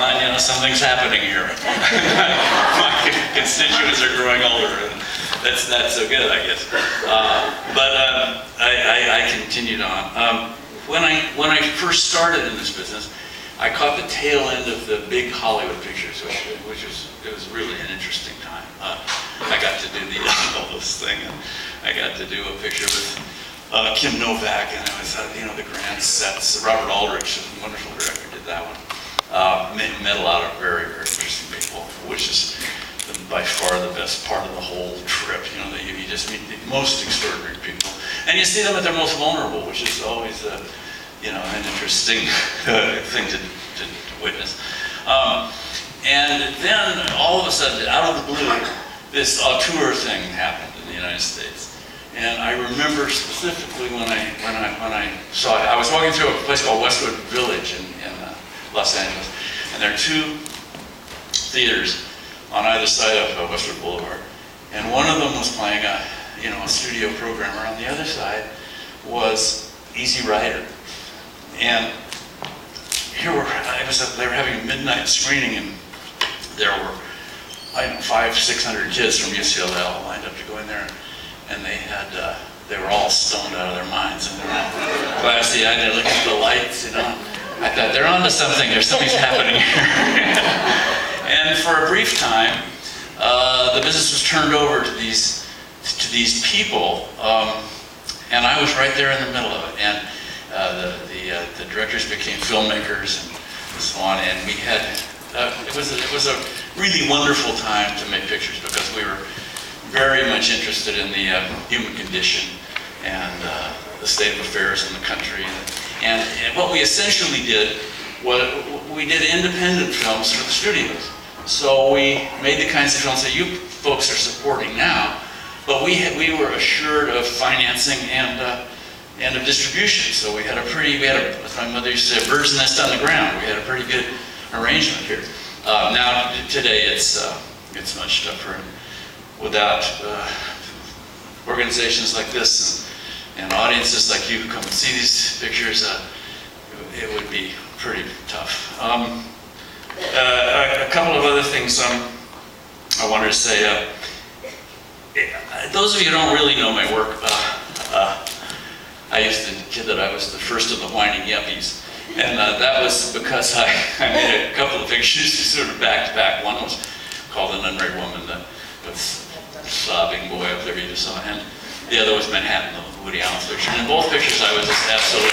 Glenn, you know, something's happening here. My constituents are growing older, and that's not so good, I guess. I continued on. When I first started in this business, I caught the tail end of the big Hollywood pictures, which was really an interesting time. I got to do the Elvis thing, and I got to do a picture with Kim Novak, and it was the grand sets. Robert Aldrich, a wonderful director, did that one. Met a lot of very, very interesting people, which is by far the best part of the whole trip. You know, that you just meet the most extraordinary people, and you see them at their most vulnerable, which is always an interesting thing to witness. And then all of a sudden, out of the blue, this auteur thing happened in the United States. And I remember specifically when I saw it. I was walking through a place called Westwood Village in Los Angeles, and there are two theaters on either side of Westwood Boulevard. And one of them was playing a studio programmer. On the other side was Easy Rider. And they were having a midnight screening, and there were 500-600 kids from UCLA all lined up to go in there, and they were all stoned out of their minds. And they were glassy-eyed, they're looking at the lights, you know. I thought, they're onto something. Something's happening here. And for a brief time, the business was turned over to these people, and I was right there in the middle of it. And the directors became filmmakers and so on, and we had it was a really wonderful time to make pictures, because we were very much interested in the human condition and the state of affairs in the country. And what we essentially did was we did independent films for the studios. So we made the kinds of films that you folks are supporting now, but we were assured of financing and of distribution. So we had as my mother used to say, a bird's nest on the ground. We had a pretty good arrangement here. Now today it's much tougher. Without organizations like this and audiences like you who come and see these pictures, it would be pretty tough. A couple of other things I wanted to say. Those of you who don't really know my work, I used to kid that I was the first of the whining yuppies. And that was because I made a couple of pictures sort of back to back. One was called An Unmarried Woman, with sobbing boy up there you just saw, and the other was Manhattan, the Woody Allen picture. And in both pictures I was just absolutely